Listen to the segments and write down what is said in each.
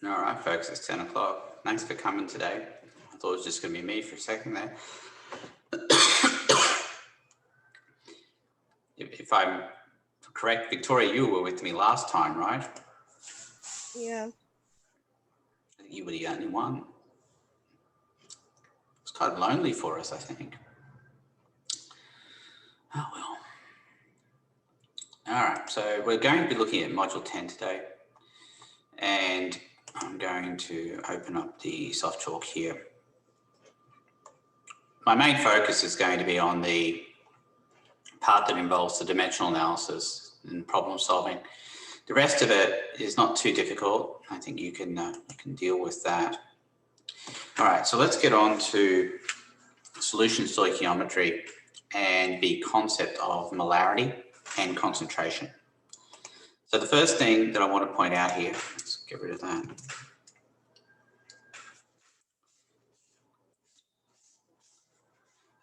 All right, folks, it's 10 o'clock. Thanks for coming today. I thought it was just going to be me for a second there. If I'm correct, Victoria, you were with me last time, right? Yeah. You were the only one. It's kind of lonely for us, I think. Oh, well. All right, so we're going to be looking at Module 10 today. And I'm going to open up the soft talk here. My main focus is going to be on the part that involves the dimensional analysis and problem solving. The rest of it is not too difficult. I think you can deal with that. All right, so let's get on to solution stoichiometry and the concept of molarity and concentration. So the first thing that I want to point out here, let's get rid of that.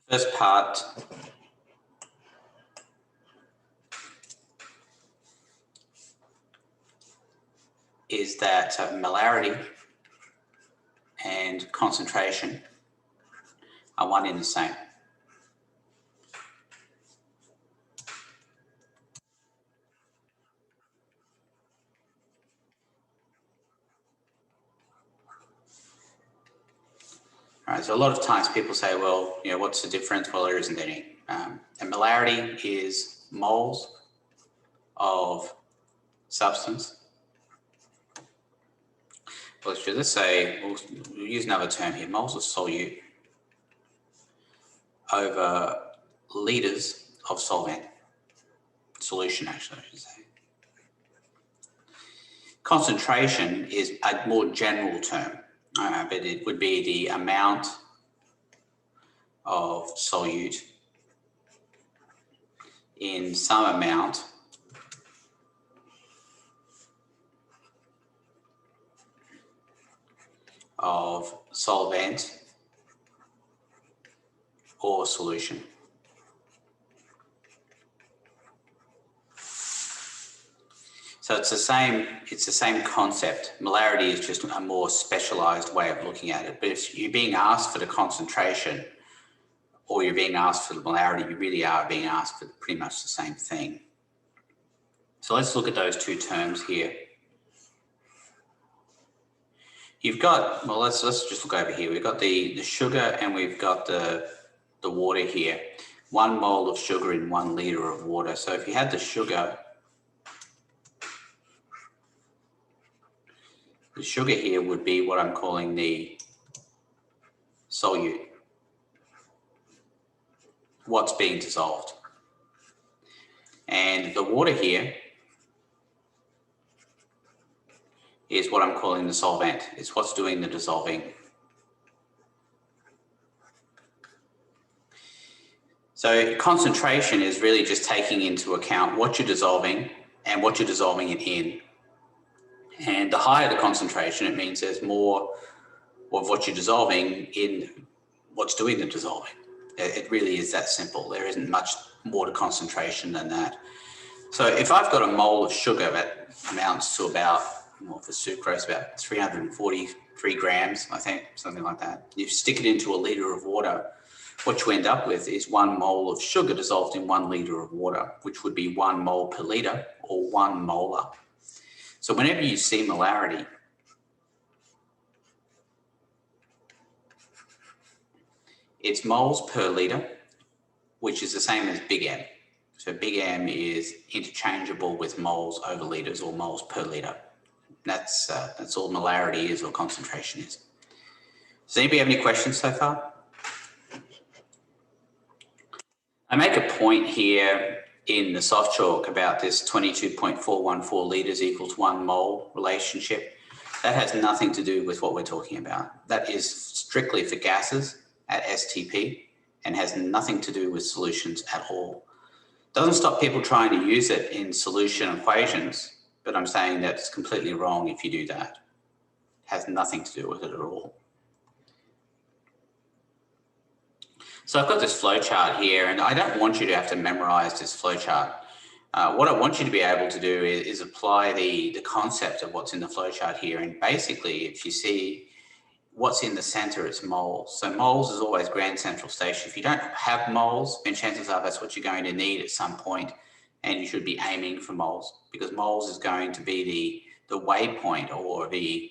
First part is that molarity and concentration are one and the same. All right, so a lot of times people say, well, what's the difference? Well, there isn't any. And molarity is moles of substance. Well, let's say, we'll use another term here, moles of solute over liters of solvent. Solution, actually, I should say. Concentration is a more general term, but it would be the amount of solute in some amount of solvent or solution. So it's the same concept. Molarity is just a more specialized way of looking at it. But if you're being asked for the concentration or you're being asked for the molarity, you really are being asked for pretty much the same thing. So let's look at those two terms here. You've got, well, let's just look over here. We've got the sugar and we've got the water here. 1 mole of sugar in 1 liter of water. So if you had the sugar here would be what I'm calling the solute. What's being dissolved. And the water here is what I'm calling the solvent. It's what's doing the dissolving. So concentration is really just taking into account what you're dissolving and what you're dissolving it in. And the higher the concentration, it means there's more of what you're dissolving in what's doing the dissolving. It really is that simple. There isn't much more to concentration than that. So if I've got a mole of sugar that amounts to about, well, for sucrose, about 343 grams, I think, something like that. You stick it into a liter of water, what you end up with is 1 mole of sugar dissolved in 1 liter of water, which would be 1 mole per liter or 1 molar. So whenever you see molarity, it's moles per liter, which is the same as big M. So big M is interchangeable with moles over liters or moles per liter. That's all molarity is or concentration is. Does anybody have any questions so far? I make a point here in the soft chalk about this 22.414 liters equals 1 mole relationship. That has nothing to do with what we're talking about. That is strictly for gases at STP and has nothing to do with solutions at all. Doesn't stop people trying to use it in solution equations, but I'm saying that's completely wrong if you do that. It has nothing to do with it at all. So I've got this flow chart here, and I don't want you to have to memorize this flow chart. What I want you to be able to do is apply the concept of what's in the flowchart here. And basically, if you see what's in the center, it's moles. So moles is always grand central station. If you don't have moles, then chances are that's what you're going to need at some point, and you should be aiming for moles, because moles is going to be the waypoint or the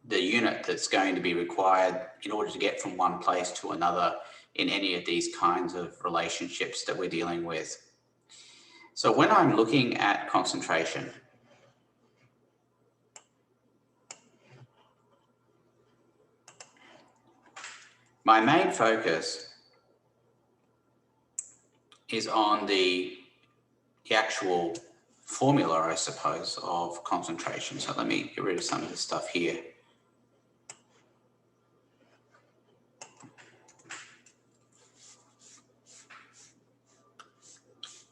unit that's going to be required in order to get from one place to another in any of these kinds of relationships that we're dealing with. So when I'm looking at concentration, my main focus is on the actual formula, I suppose, of concentration. So let me get rid of some of this stuff here.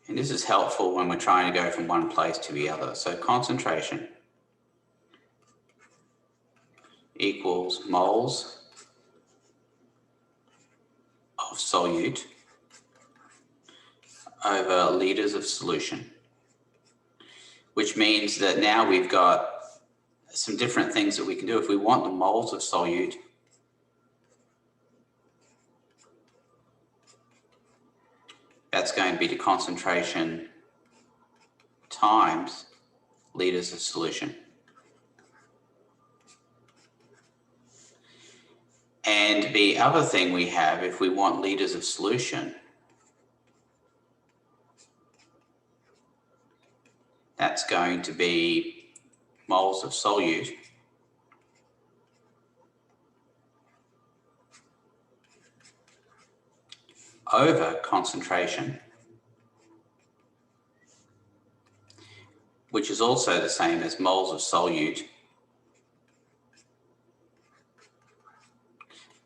And this is helpful when we're trying to go from one place to the other. So concentration equals moles of solute over liters of solution, which means that now we've got some different things that we can do. If we want the moles of solute, that's going to be the concentration times liters of solution. And the other thing we have, if we want liters of solution, that's going to be moles of solute over concentration, which is also the same as moles of solute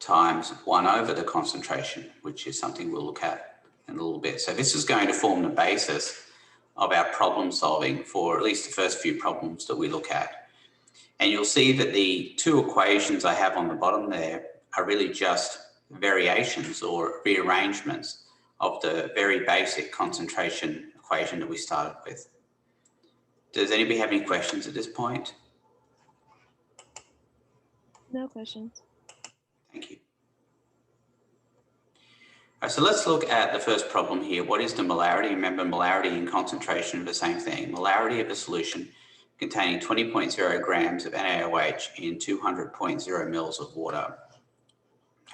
times 1 over the concentration, which is something we'll look at in a little bit. So this is going to form the basis of our problem solving for at least the first few problems that we look at. And you'll see that the two equations I have on the bottom there are really just variations or rearrangements of the very basic concentration equation that we started with. Does anybody have any questions at this point? No questions. Thank you. All right, so let's look at the first problem here. What is the molarity? Remember, molarity and concentration are the same thing. Molarity of a solution containing 20.0 grams of NaOH in 200.0 mils of water.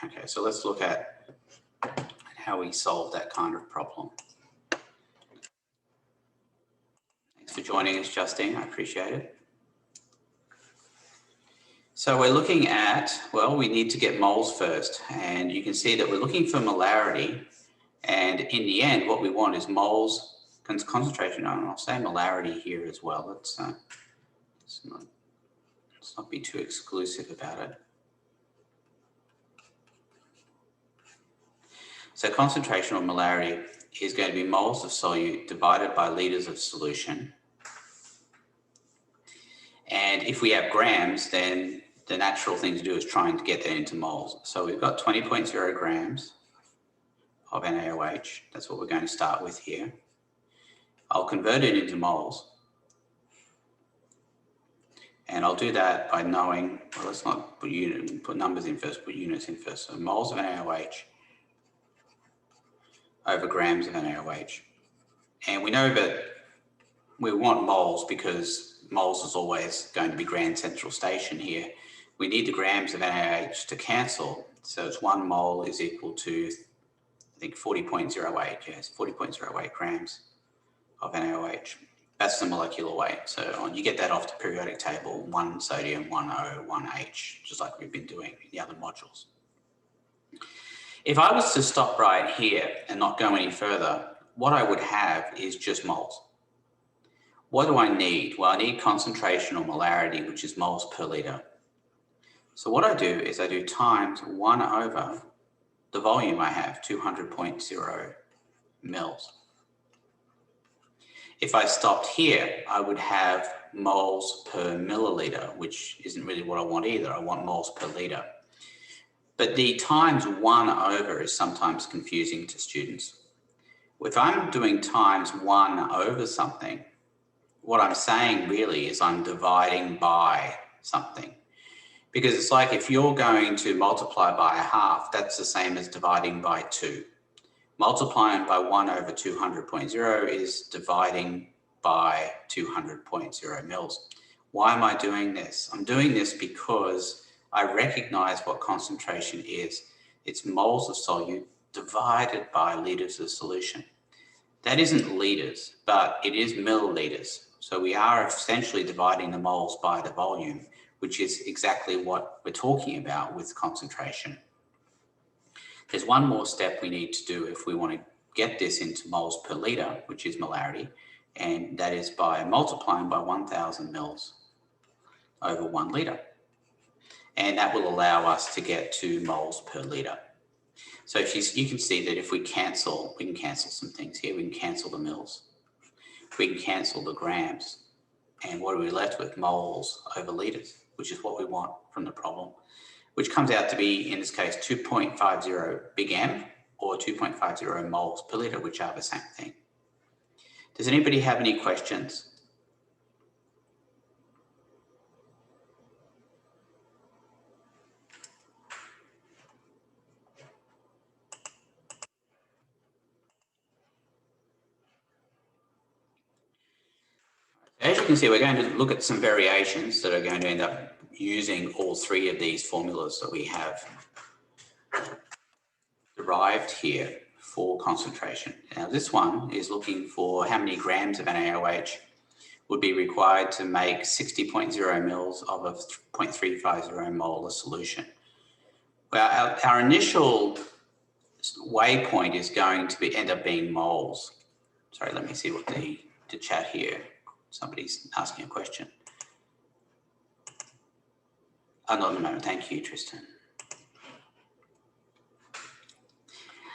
Okay, so let's look at how we solve that kind of problem. Thanks for joining us, Justine. I appreciate it. So we're looking at, well, we need to get moles first, and you can see that we're looking for molarity, and in the end what we want is moles, concentration, and I'll say molarity here as well. Let's not be too exclusive about it. So concentration or molarity is going to be moles of solute divided by liters of solution. And if we have grams, then the natural thing to do is trying to get that into moles. So we've got 20.0 grams of NaOH. That's what we're going to start with here. I'll convert it into moles. And I'll do that by knowing, well, let's not put numbers in first, put units in first. So moles of NaOH over grams of NaOH. And we know that we want moles because moles is always going to be grand central station here. We need the grams of NaOH to cancel. So it's 1 mole is equal to, I think, 40.08, yes, 40.08 grams of NaOH. That's the molecular weight. So you get that off the periodic table, 1 sodium, 1 O, 1 H, just like we've been doing in the other modules. If I was to stop right here and not go any further, what I would have is just moles. What do I need? Well, I need concentration or molarity, which is moles per liter. So what I do is I do times 1 over the volume I have, 200.0 mils. If I stopped here, I would have moles per milliliter, which isn't really what I want either. I want moles per liter. But the times 1 over is sometimes confusing to students. if I'm doing times 1 over something, what I'm saying really is I'm dividing by something. Because it's like if you're going to multiply by a half, that's the same as dividing by 2. Multiplying by 1 over 200.0 is dividing by 200.0 mils. Why am I doing this? I'm doing this because I recognize what concentration is. It's moles of solute divided by liters of solution. That isn't liters, but it is milliliters. So we are essentially dividing the moles by the volume, which is exactly what we're talking about with concentration. There's one more step we need to do if we want to get this into moles per litre, which is molarity, and that is by multiplying by 1,000 mils over 1 litre. And that will allow us to get to moles per litre. So if you can see that if we can cancel some things here. We can cancel the mils. We can cancel the grams. And what are we left with? Moles over litres, which is what we want from the problem, which comes out to be, in this case, 2.50 big M or 2.50 moles per litre, which are the same thing. Does anybody have any questions? As you can see, we're going to look at some variations that are going to end up using all 3 of these formulas that we have derived here for concentration. Now, this one is looking for how many grams of NaOH would be required to make 60.0 mils of a 0.350 molar solution. Well, our initial waypoint is going to end up being moles. Sorry, let me see what the chat here. Somebody's asking a question. Not at the moment. Thank you, Tristan.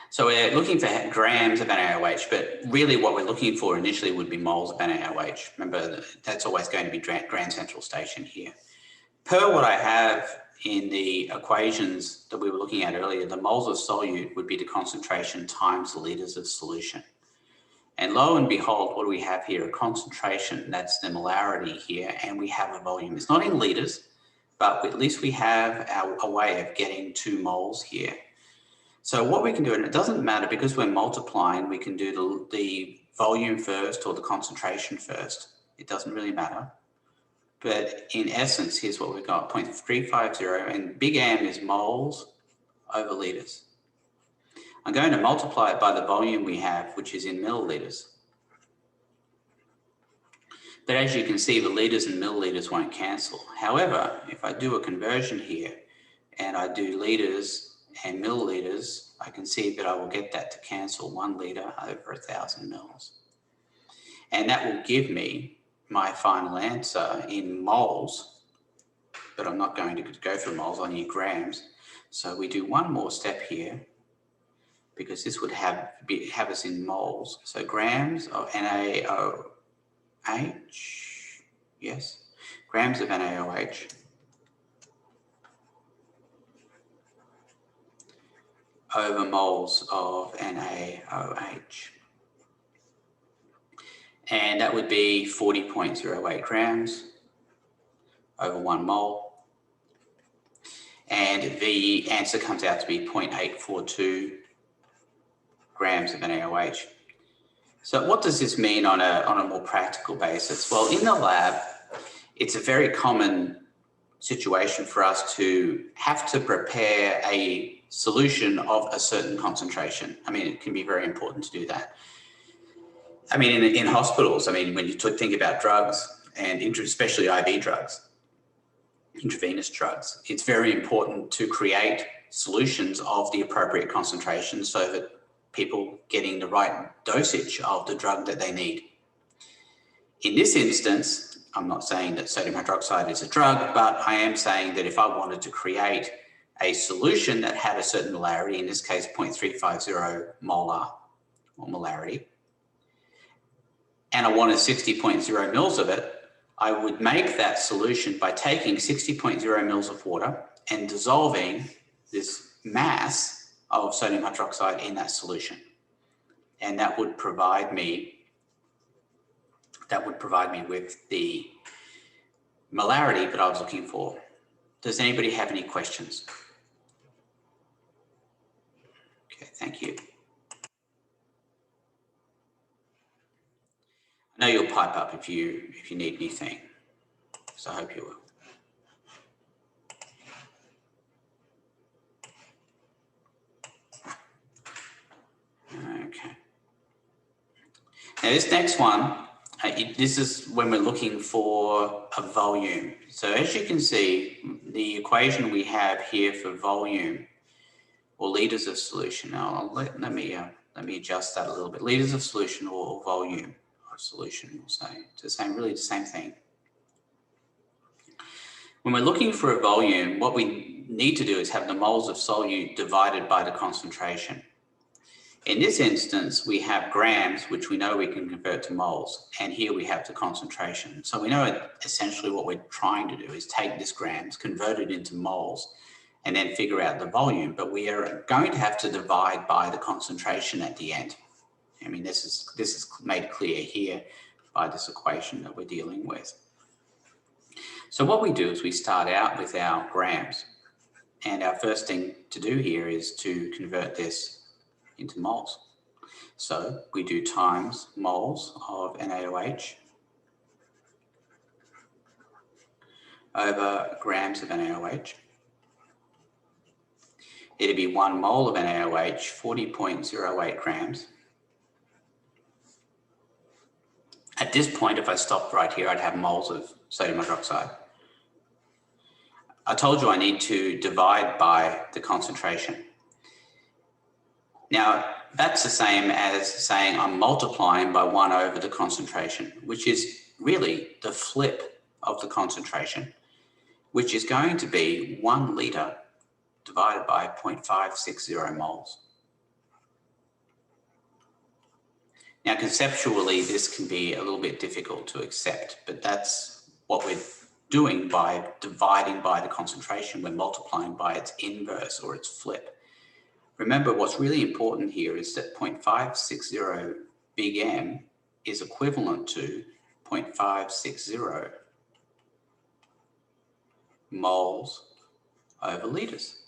So we're looking for grams of NaOH, but really what we're looking for initially would be moles of NaOH. Remember, that's always going to be Grand Central Station here. Per what I have in the equations that we were looking at earlier, the moles of solute would be the concentration times the liters of solution. And lo and behold, what do we have here? A concentration, that's the molarity here, and we have a volume. It's not in liters, but at least we have a way of getting 2 moles here. So what we can do, and it doesn't matter because we're multiplying, we can do the volume first or the concentration first. It doesn't really matter. But in essence, here's what we've got, 0.350, and big M is moles over liters. I'm going to multiply it by the volume we have, which is in milliliters. But as you can see, the liters and milliliters won't cancel. However, if I do a conversion here and I do liters and milliliters, I can see that I will get that to cancel 1 litre over 1,000 mils. And that will give me my final answer in moles, but I'm not going to go for moles, I need grams. So we do one more step here, because this would have us in moles. So grams of NaOH, yes, grams of NaOH over moles of NaOH. And that would be 40.08 grams over 1 mole. And the answer comes out to be 0.842 grams of NaOH. So what does this mean on a more practical basis? Well, in the lab, it's a very common situation for us to have to prepare a solution of a certain concentration. I mean, it can be very important to do that. I mean, in hospitals, I mean, when you think about drugs, and especially IV drugs, intravenous drugs, it's very important to create solutions of the appropriate concentration so that people getting the right dosage of the drug that they need. In this instance, I'm not saying that sodium hydroxide is a drug, but I am saying that if I wanted to create a solution that had a certain molarity, in this case 0.350 molar or molarity, and I wanted 60.0 mils of it, I would make that solution by taking 60.0 mils of water and dissolving this mass of sodium hydroxide in that solution. and that would provide me with the molarity that I was looking for. Does anybody have any questions? Okay, thank you. I know you'll pipe up if you need anything, so I hope you will. Okay. Now this next one, this is when we're looking for a volume. So as you can see, the equation we have here for volume, or liters of solution. Now let me adjust that a little bit. Liters of solution or volume of solution, we'll say. It's really the same thing. When we're looking for a volume, what we need to do is have the moles of solute divided by the concentration. In this instance, we have grams, which we know we can convert to moles, and here we have the concentration. So we know essentially what we're trying to do is take this grams, convert it into moles, and then figure out the volume. But we are going to have to divide by the concentration at the end. I mean, this is made clear here by this equation that we're dealing with. So what we do is we start out with our grams, and our first thing to do here is to convert this into moles. So we do times moles of NaOH over grams of NaOH. It'd be 1 mole of NaOH, 40.08 grams. At this point, if I stopped right here, I'd have moles of sodium hydroxide. I told you I need to divide by the concentration. Now, that's the same as saying I'm multiplying by 1 over the concentration, which is really the flip of the concentration, which is going to be 1 litre divided by 0.560 moles. Now, conceptually, this can be a little bit difficult to accept, but that's what we're doing by dividing by the concentration. We're multiplying by its inverse or its flip. Remember, what's really important here is that 0.560 big M is equivalent to 0.560 moles over litres,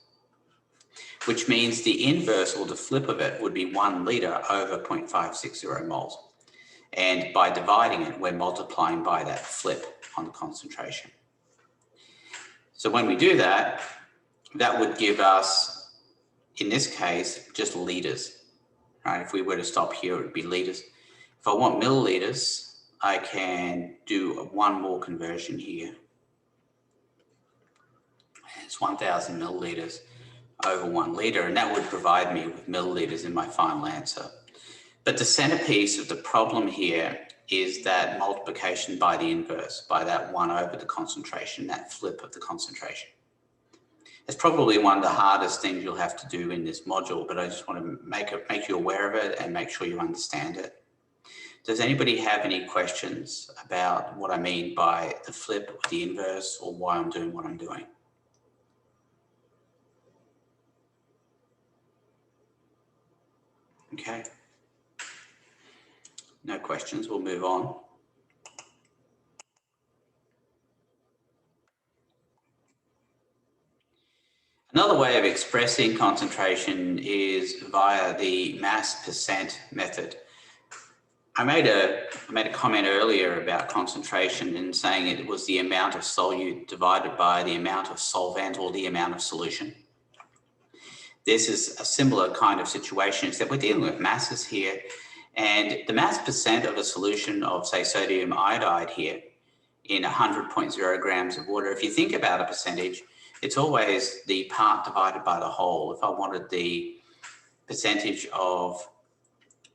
which means the inverse or the flip of it would be 1 litre over 0.560 moles. And by dividing it, we're multiplying by that flip on the concentration. So when we do that, that would give us, in this case, just litres, right? If we were to stop here, it would be litres. If I want millilitres, I can do one more conversion here. It's 1,000 millilitres over 1 litre, and that would provide me with millilitres in my final answer. But the centerpiece of the problem here is that multiplication by the inverse, by that 1 over the concentration, that flip of the concentration. It's probably one of the hardest things you'll have to do in this module, but I just want to make you aware of it and make sure you understand it. Does anybody have any questions about what I mean by the flip or the inverse, or why I'm doing what I'm doing? Okay. No questions, we'll move on. Another way of expressing concentration is via the mass percent method. I made a comment earlier about concentration and saying it was the amount of solute divided by the amount of solvent or the amount of solution. This is a similar kind of situation, except we're dealing with masses here. And the mass percent of a solution of, say, sodium iodide here in 100.0 grams of water, if you think about a percentage, it's always the part divided by the whole. If I wanted the percentage of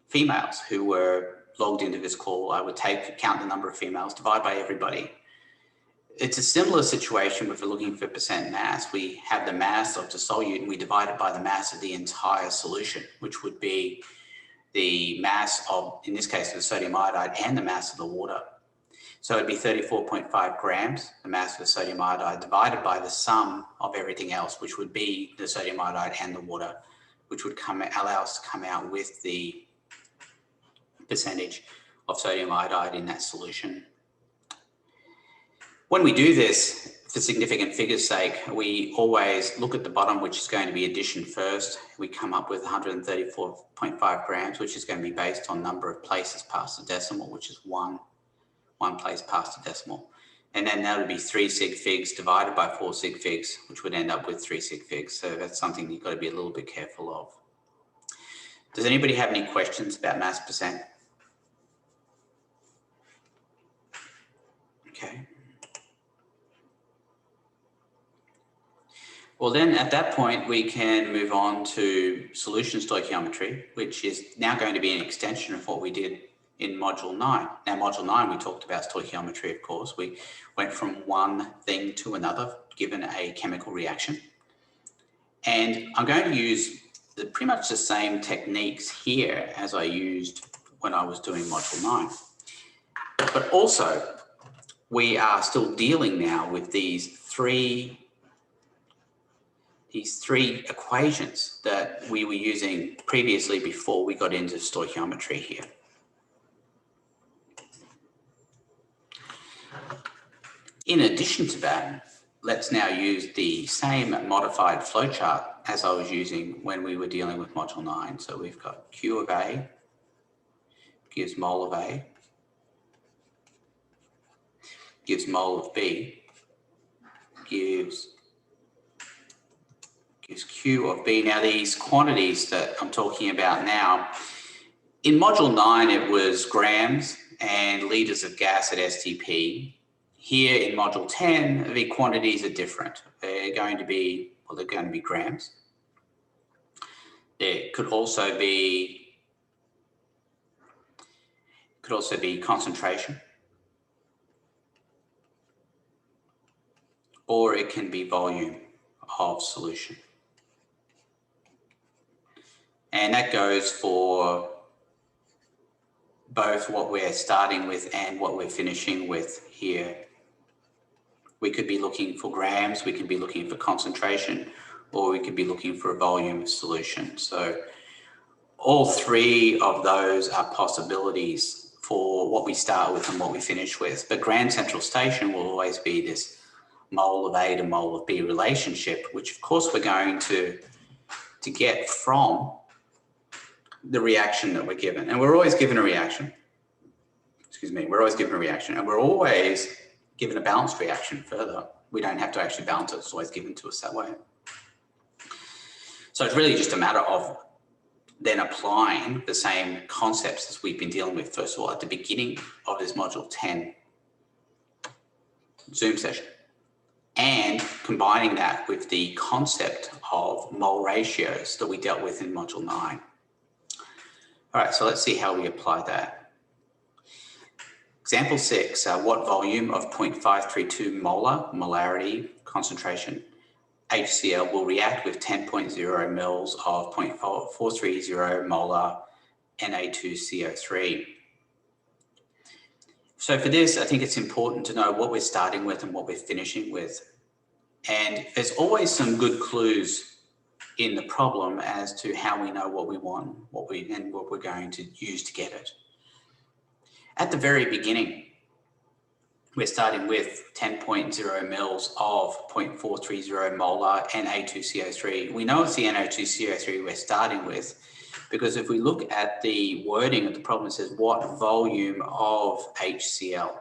females who were logged into this call, I would count the number of females, divide by everybody. It's a similar situation if we're looking for percent mass. We have the mass of the solute and we divide it by the mass of the entire solution, which would be the mass of, in this case, the sodium iodide and the mass of the water. So it'd be 34.5 grams, the mass of the sodium iodide, divided by the sum of everything else, which would be the sodium iodide and the water, which would allow us to come out with the percentage of sodium iodide in that solution. When we do this, for significant figure's sake, we always look at the bottom, which is going to be addition first. We come up with 134.5 grams, which is going to be based on number of places past the decimal, which is one place past the decimal. And then that would be 3 sig figs divided by 4 sig figs, which would end up with 3 sig figs. So that's something you've got to be a little bit careful of. Does anybody have any questions about mass percent? Okay. Well, then at that point, we can move on to solution stoichiometry, which is now going to be an extension of what we did in Module 9. Now, Module 9, we talked about stoichiometry, of course. We went from one thing to another, given a chemical reaction. And I'm going to use pretty much the same techniques here as I used when I was doing Module 9. But also, we are still dealing now with these three equations that we were using previously before we got into stoichiometry here. In addition to that, let's now use the same modified flowchart as I was using when we were dealing with Module 9. So we've got Q of A gives mole of A, gives mole of B, gives Q of B. Now, these quantities that I'm talking about now, in Module 9, it was grams and litres of gas at STP. Here in Module 10, the quantities are different. They're going to be grams. There could also be concentration, or it can be volume of solution. And that goes for both what we're starting with and what we're finishing with here. We could be looking for grams, we could be looking for concentration, or we could be looking for a volume of solution. So all three of those are possibilities for what we start with and what we finish with. But Grand Central Station will always be this mole of A to mole of B relationship, which of course we're going to get from the reaction that we're given. And we're always given a reaction. We're always given a reaction, and we're always given a balanced reaction further. We don't have to actually balance it. It's always given to us that way. So it's really just a matter of then applying the same concepts as we've been dealing with, first of all, at the beginning of this Module 10 Zoom session, and combining that with the concept of mole ratios that we dealt with in Module 9. All right, so let's see how we apply that. Example 6, what volume of 0.532 molar, molarity, concentration, HCl will react with 10.0 mils of 0.430 molar Na2CO3? So for this, I think it's important to know what we're starting with and what we're finishing with. And there's always some good clues in the problem as to how we know what we want, what we're going to use to get it. At the very beginning, we're starting with 10.0 mils of 0.430 molar Na2CO3. We know it's the Na2CO3 we're starting with, because if we look at the wording of the problem, it says what volume of HCl.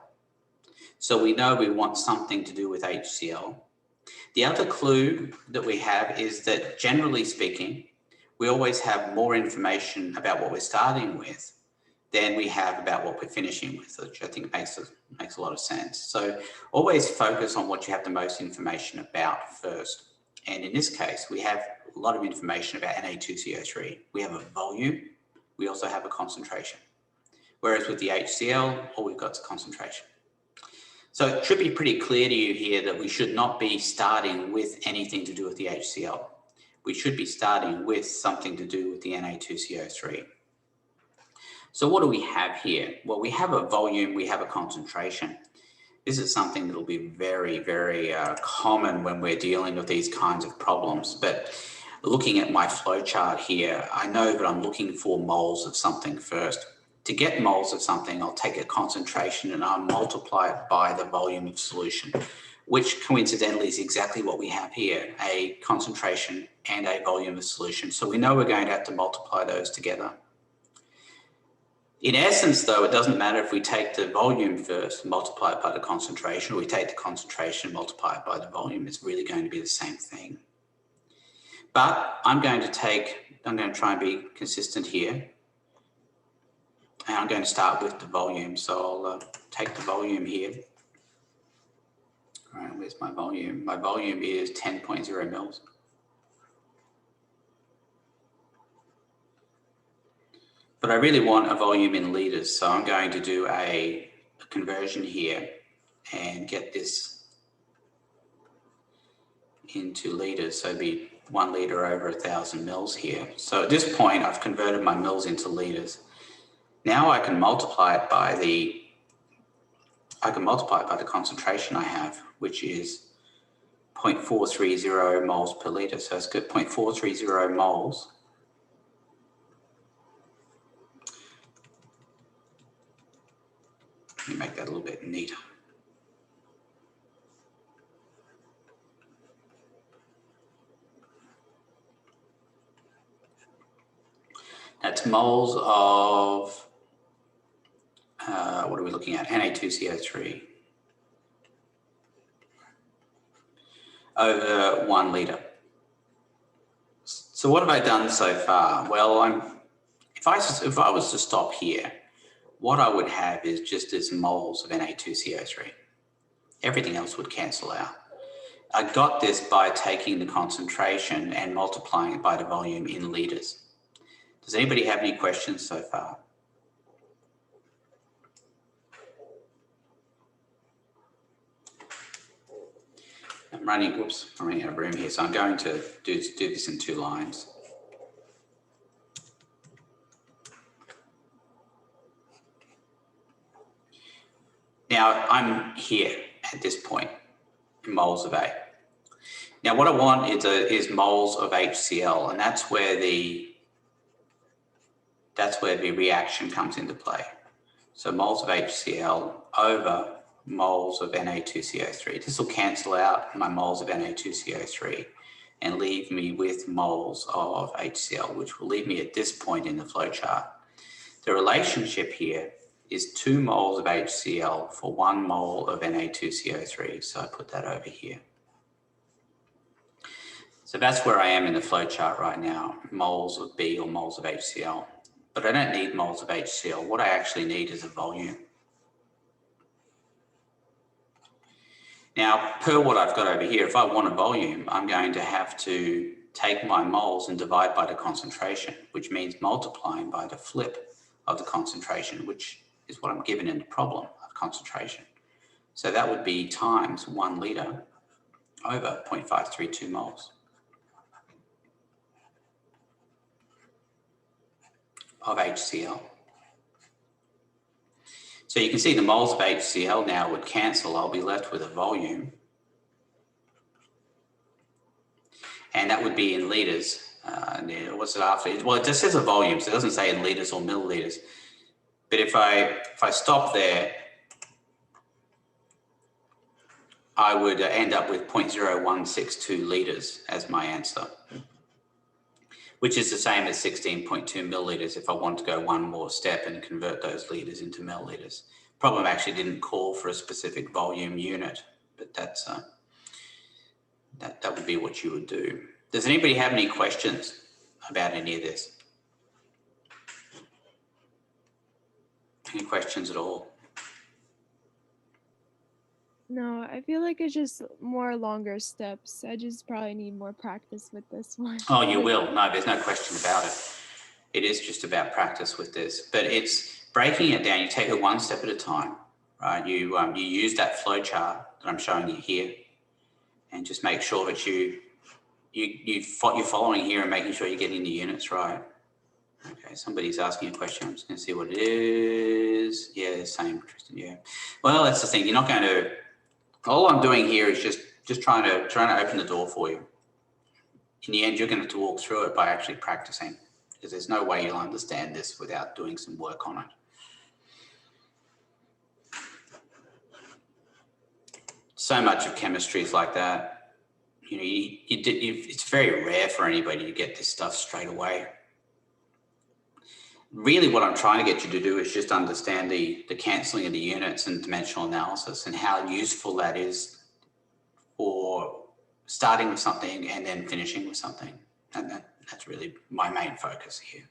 So we know we want something to do with HCl. The other clue that we have is that, generally speaking, we always have more information about what we're starting with than we have about what we're finishing with, which I think makes a lot of sense. So always focus on what you have the most information about first. And in this case, we have a lot of information about Na2CO3. We have a volume, we also have a concentration. Whereas with the HCl, all we've got is concentration. So it should be pretty clear to you here that we should not be starting with anything to do with the HCl. We should be starting with something to do with the Na2CO3. So what do we have here? Well, we have a volume, we have a concentration. This is something that will be very, very common when we're dealing with these kinds of problems. But looking at my flow chart here, I know that I'm looking for moles of something first. to get moles of something, I'll take a concentration and I'll multiply it by the volume of solution, which coincidentally is exactly what we have here, a concentration and a volume of solution. So we know we're going to have to multiply those together. In essence, though, it doesn't matter if we take the volume first, multiply it by the concentration, or we take the concentration, multiply it by the volume. It's really going to be the same thing. But I'm going to try and be consistent here. And I'm going to start with the volume. So I'll take the volume here. All right, where's my volume? My volume is 10.0 mils. But I really want a volume in litres, so I'm going to do a conversion here and get this into litres. So it'd be 1 litre over 1,000 mils here. So at this point, I've converted my mils into litres. Now I can multiply it by the concentration I have, which is 0.430 moles per litre. So it's got 0.430 moles. Let me make that a little bit neater. That's moles of, what are we looking at? Na2CO3 over 1 litre. So what have I done so far? Well, if I was to stop here, what I would have is just as moles of Na2CO3. Everything else would cancel out. I got this by taking the concentration and multiplying it by the volume in litres. Does anybody have any questions so far? I'm running out of room here, so I'm going to do this in 2 lines. Now I'm here at this point in moles of A. Now what I want is moles of HCl, and that's where the reaction comes into play. So moles of HCl over moles of Na2CO3. This will cancel out my moles of Na2CO3 and leave me with moles of HCl, which will leave me at this point in the flowchart. The relationship here is 2 moles of HCl for 1 mole of Na2CO3. So I put that over here. So that's where I am in the flowchart right now, moles of B or moles of HCl. But I don't need moles of HCl. What I actually need is a volume. Now, per what I've got over here, if I want a volume, I'm going to have to take my moles and divide by the concentration, which means multiplying by the flip of the concentration, which is what I'm given in the problem of concentration. So that would be times 1 litre over 0.532 moles of HCl. So you can see the moles of HCl now would cancel. I'll be left with a volume. And that would be in litres. What's it after? Well, it just says a volume, so it doesn't say in litres or millilitres. But if I stop there, I would end up with 0.0162 litres as my answer, which is the same as 16.2 millilitres if I want to go one more step and convert those litres into millilitres. Problem actually didn't call for a specific volume unit, but that's that would be what you would do. Does anybody have any questions about any of this? Any questions at all? No, I feel like it's just more longer steps. I just probably need more practice with this one. Oh, you will. No, there's no question about it. It is just about practice with this, but it's breaking it down. You take it one step at a time, right? You use that flow chart that I'm showing you here, and just make sure that you're following here and making sure you're getting the units right. Okay, somebody's asking a question. I'm just going to see what it is. Yeah, same, Tristan. Yeah. Well, that's the thing. You're not going to. All I'm doing here is just trying to open the door for you. In the end, you're going to have to walk through it by actually practicing, because there's no way you'll understand this without doing some work on it. so much of chemistry is like that. You know, it's very rare for anybody to get this stuff straight away. Really what I'm trying to get you to do is just understand the cancelling of the units and dimensional analysis and how useful that is for starting with something and then finishing with something. And that's really my main focus here.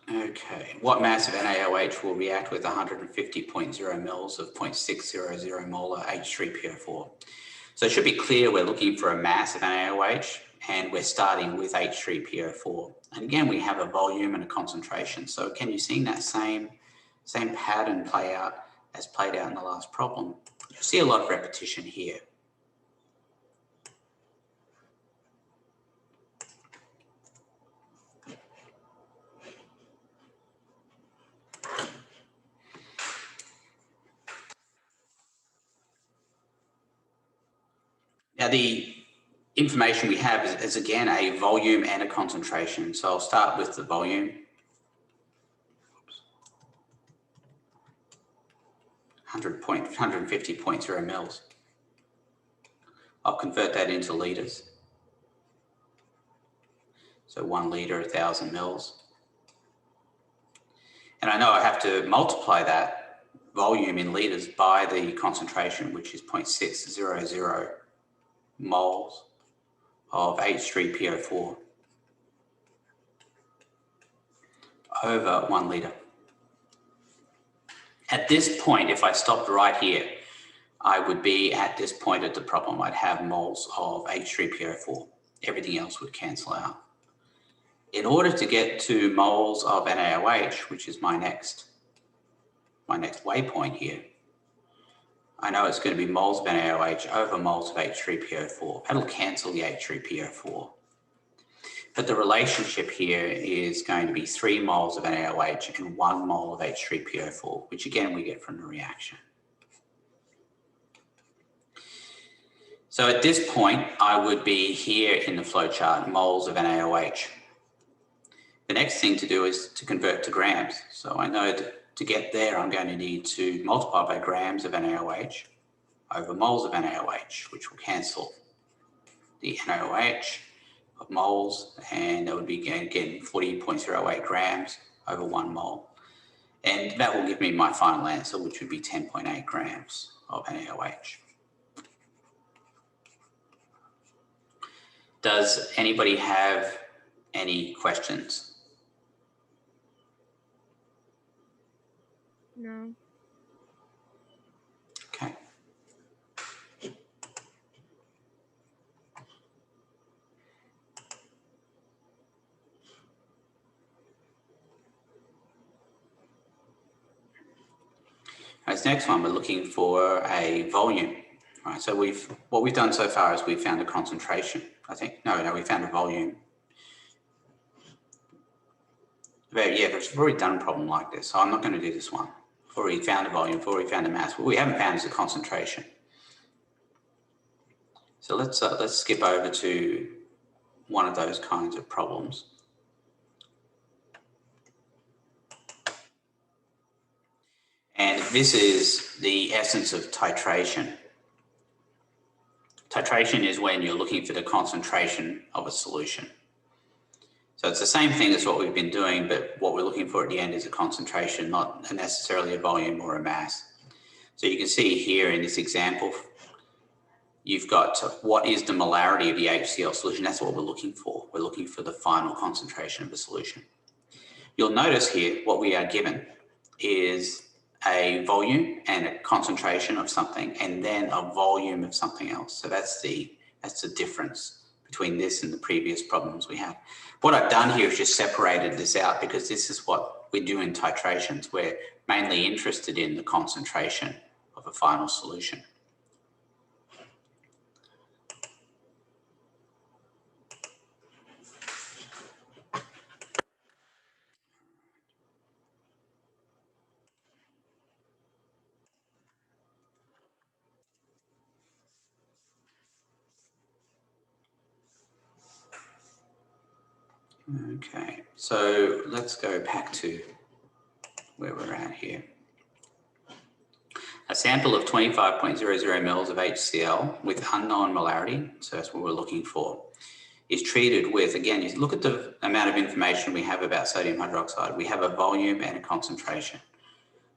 Okay, what mass of NaOH will react with 150.0 mils of 0.600 molar H3PO4? So it should be clear we're looking for a mass of NaOH and we're starting with H3PO4. And again, we have a volume and a concentration. So can you see that same pattern play out as played out in the last problem? You see a lot of repetition here. Now, the information we have is again a volume and a concentration. So I'll start with the volume. 150.0 mils. I'll convert that into litres. So 1 litre, 1,000 mils. And I know I have to multiply that volume in litres by the concentration, which is 0.600 moles of H3PO4 over 1 litre. At this point, if I stopped right here, I would be at this point of the problem. I'd have moles of H3PO4. Everything else would cancel out. In order to get to moles of NaOH, which is my next waypoint here, I know it's going to be moles of NaOH over moles of H3PO4. That'll cancel the H3PO4. But the relationship here is going to be 3 moles of NaOH and 1 mole of H3PO4, which again we get from the reaction. So at this point, I would be here in the flowchart, moles of NaOH. The next thing to do is to convert to grams. So I know that to get there, I'm going to need to multiply by grams of NaOH over moles of NaOH, which will cancel the NaOH of moles, and that would be again 40.08 grams over 1 mole. And that will give me my final answer, which would be 10.8 grams of NaOH. Does anybody have any questions? No. Okay. This next one, we're looking for a volume. Right, so what we've done so far is we've found a concentration. I think, no, we found a volume. But yeah, we've already done a problem like this, so I'm not going to do this one. We've already found a volume, we've already found a mass. What we haven't found is a concentration. So let's skip over to one of those kinds of problems. And this is the essence of titration. Titration is when you're looking for the concentration of a solution. So it's the same thing as what we've been doing, but what we're looking for at the end is a concentration, not necessarily a volume or a mass. So you can see here in this example, you've got what is the molarity of the HCl solution. That's what we're looking for. We're looking for the final concentration of the solution. You'll notice here what we are given is a volume and a concentration of something, and then a volume of something else. So that's the difference between this and the previous problems we had. What I've done here is just separated this out because this is what we do in titrations. We're mainly interested in the concentration of a final solution. Okay, so let's go back to where we're at here. A sample of 25.00 mils of HCl with unknown molarity, so that's what we're looking for, is treated with, again, you look at the amount of information we have about sodium hydroxide. We have a volume and a concentration.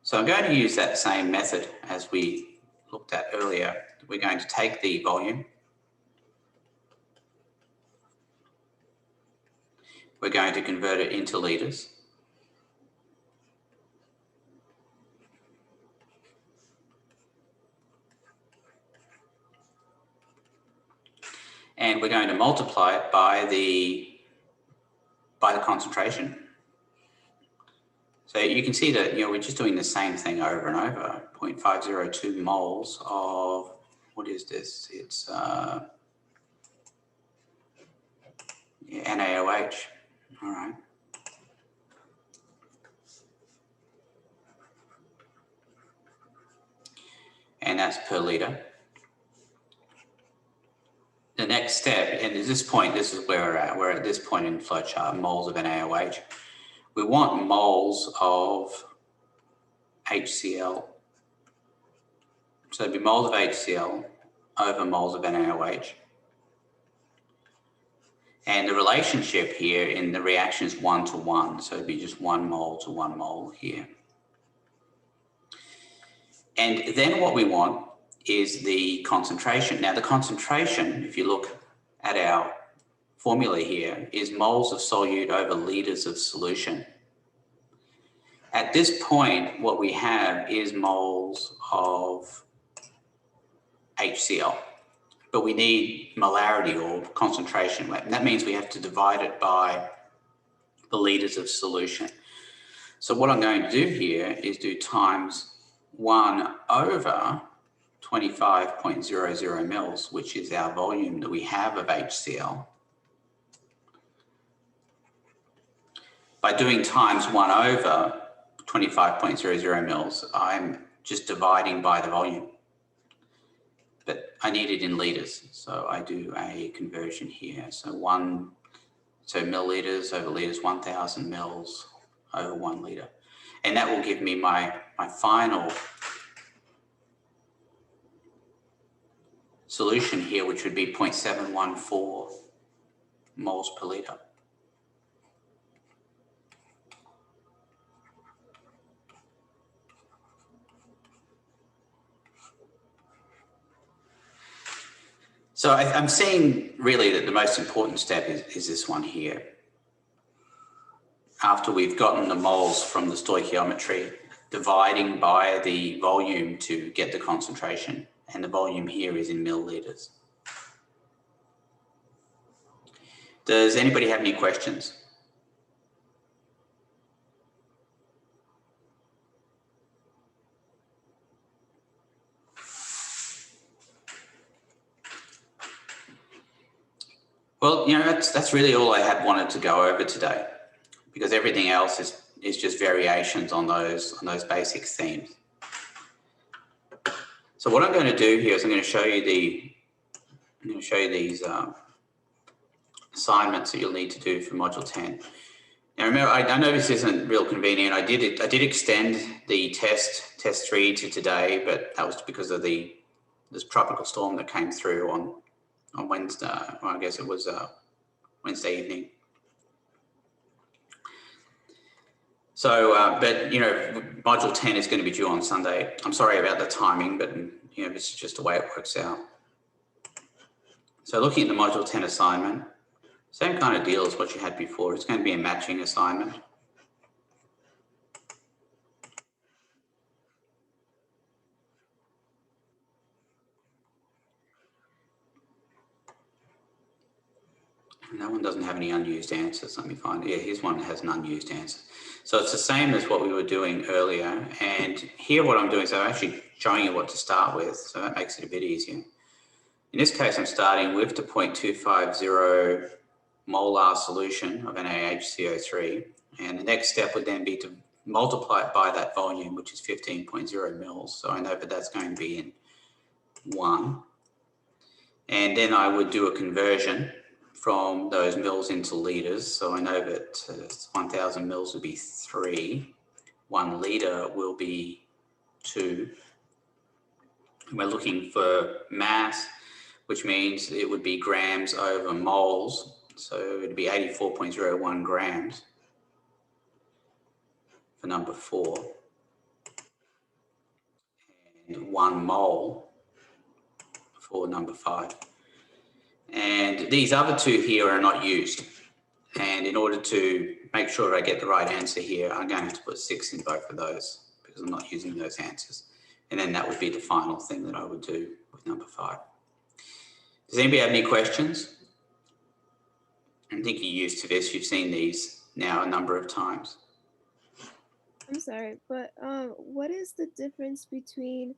So I'm going to use that same method as we looked at earlier. We're going to take the volume. We're going to convert it into litres. And we're going to multiply it by the concentration. So you can see that, you know, we're just doing the same thing over and over. 0.502 moles of, what is this? It's NaOH. All right. And that's per litre. The next step, and at this point, this is where we're at. We're at this point in the flowchart, moles of NaOH. We want moles of HCl. So it'd be moles of HCl over moles of NaOH. And the relationship here in the reaction is 1 to 1. So it'd be just 1 mole to 1 mole here. And then what we want is the concentration. Now the concentration, if you look at our formula here, is moles of solute over litres of solution. At this point, what we have is moles of HCl, but we need molarity or concentration. And that means we have to divide it by the litres of solution. So what I'm going to do here is do times 1 over 25.00 mils, which is our volume that we have of HCl. By doing times 1 over 25.00 mils, I'm just dividing by the volume. But I need it in litres, so I do a conversion here. So millilitres over litres, 1,000 mils over 1 litre. And that will give me my final solution here, which would be 0.714 moles per litre. So I'm seeing really that the most important step is this one here. After we've gotten the moles from the stoichiometry, dividing by the volume to get the concentration, and the volume here is in millilitres. Does anybody have any questions? Well, you know, that's really all I wanted to go over today, because everything else is just variations on those basic themes. So what I'm going to do here is I'm going to show you these assignments that you'll need to do for module 10. Now remember, I know this isn't real convenient. I did extend the test 3 to today, but that was because of this tropical storm that came through on Wednesday. Well, I guess it was Wednesday evening. So, but you know, module 10 is going to be due on Sunday. I'm sorry about the timing, but you know, this is just the way it works out. So looking at the module 10 assignment, same kind of deal as what you had before. It's going to be a matching assignment. And that one doesn't have any unused answers. Let me find it. Yeah, here's one that has an unused answer. So it's the same as what we were doing earlier. And here what I'm doing is I'm actually showing you what to start with. So that makes it a bit easier. In this case, I'm starting with the 0.250 molar solution of NaHCO3. And the next step would then be to multiply it by that volume, which is 15.0 mils. So I know that that's going to be in 1. And then I would do a conversion from those mils into litres. So I know that 1,000 mils would be 3. 1 litre will be 2. And we're looking for mass, which means it would be grams over moles. So it'd be 84.01 grams for number 4. And 1 mole for number 5. And these other 2 here are not used. And in order to make sure I get the right answer here, I'm going to have to put 6 in both of those because I'm not using those answers. And then that would be the final thing that I would do with number 5. Does anybody have any questions? I think you're used to this. You've seen these now a number of times. I'm sorry, but what is the difference between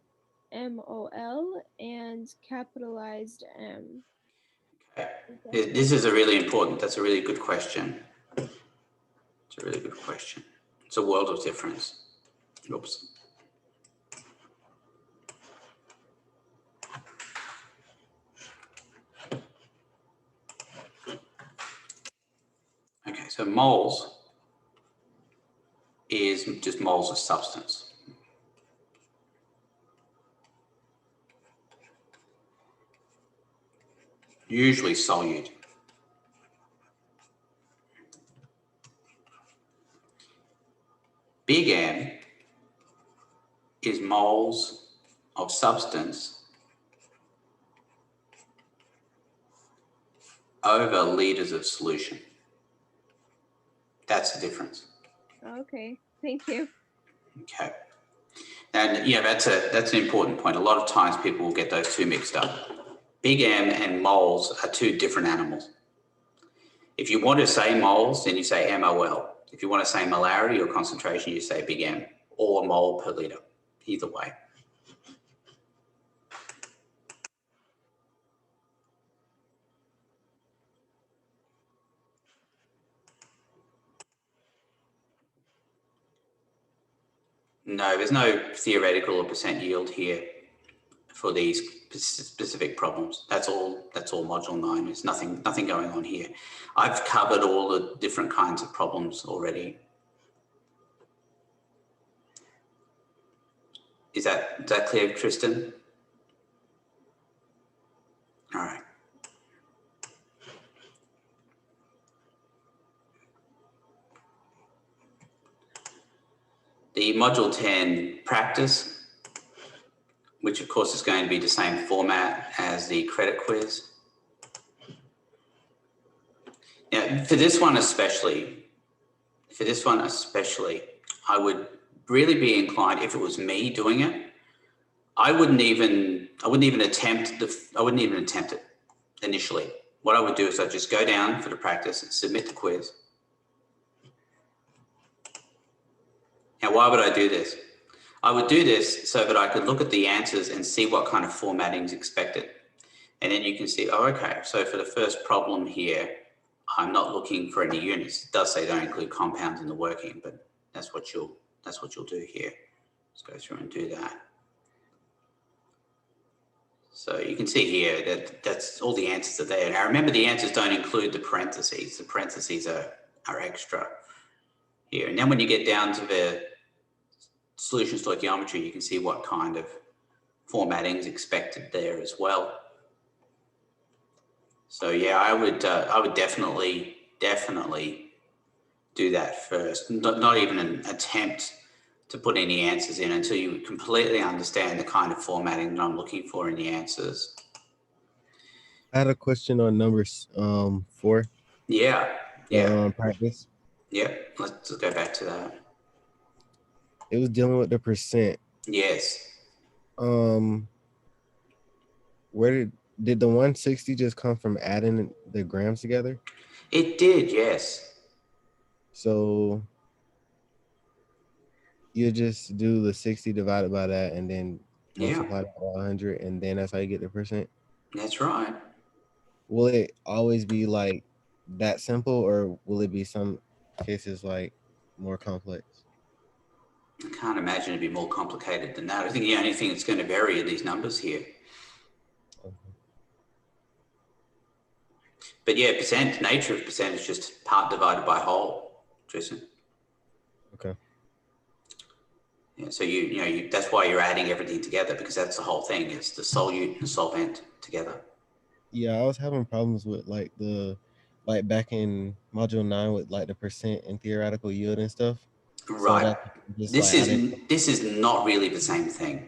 MOL and capitalized M? Okay. This is a really important, that's a really good question. It's a really good question. It's a world of difference. Oops. Okay, so moles is just moles of substance. Usually solute. Big M is moles of substance over litres of solution. That's the difference. Okay, thank you. Okay. And yeah, that's an important point. A lot of times people will get those 2 mixed up. Big M and moles are 2 different animals. If you want to say moles, then you say MOL. If you want to say molarity or concentration, you say big M or mole per litre, either way. No, there's no theoretical or percent yield here for these specific problems. That's all module 9. There's nothing going on here. I've covered all the different kinds of problems already. Is that clear, Tristan? All right. The module 10 practice, which of course is going to be the same format as the credit quiz. Now, for this one especially, I would really be inclined, if it was me doing it, I wouldn't even attempt it initially. What I would do is I'd just go down for the practice and submit the quiz. Now, why would I do this? I would do this so that I could look at the answers and see what kind of formatting is expected. And then you can see, oh, okay, so for the first problem here, I'm not looking for any units. It does say don't include compounds in the working, but that's what you'll do here. Let's go through and do that. So you can see here that that's all the answers are there. Now remember, the answers don't include the parentheses. The parentheses are extra here. And then when you get down to the solution stoichiometry, you can see what kind of formatting is expected there as well. So yeah, I would definitely do that first. Not even an attempt to put any answers in until you completely understand the kind of formatting that I'm looking for in the answers. I had a question on numbers 4. Yeah. Practice. Yeah, let's go back to that. It was dealing with the percent. Yes. Where did the 160 just come from adding the grams together? It did, yes. So you just do the 60 divided by that and then multiply that by 100, and then that's how you get the percent? That's right. Will it always be like that simple, or will it be some cases like more complex? I can't imagine it'd be more complicated than that. I think the only thing that's going to vary are these numbers here. Okay. But yeah, nature of percent is just part divided by whole, Jason. Okay. Yeah, so that's why you're adding everything together, because that's the whole thing. It's the solute and solvent together. Yeah, I was having problems with like back in module 9 with like the percent and theoretical yield and stuff. So Right. that just This like I didn't. is not really the same thing.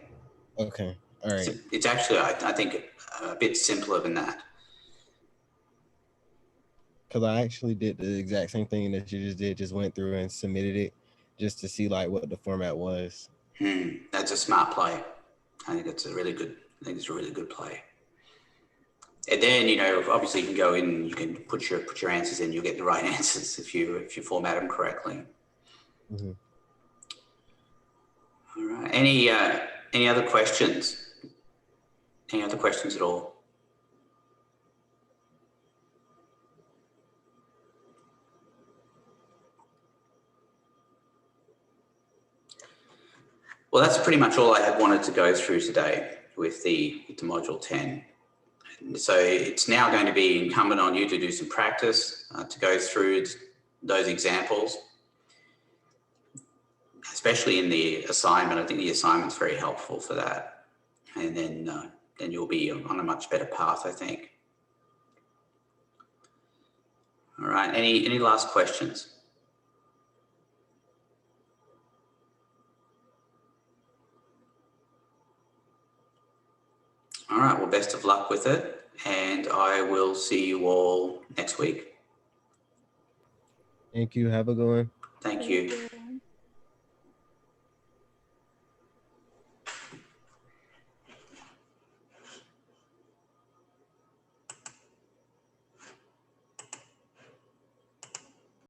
Okay. All right. It's actually, I think, a bit simpler than that. Because I actually did the exact same thing that you just did. Just went through and submitted it just to see like what the format was. That's a smart play. I think it's a really good play. And then, obviously you can go in and you can put your answers in, you'll get the right answers if you format them correctly. Mm-hmm. All right. Any other questions? Any other questions at all? Well, that's pretty much all I had wanted to go through today with the module 10. So it's now going to be incumbent on you to do some practice, to go through those examples, especially in the assignment. I think the assignment's very helpful for that. And then you'll be on a much better path, I think. All right, any last questions? All right, well, best of luck with it, and I will see you all next week. Thank you. Have a good one. Thank you.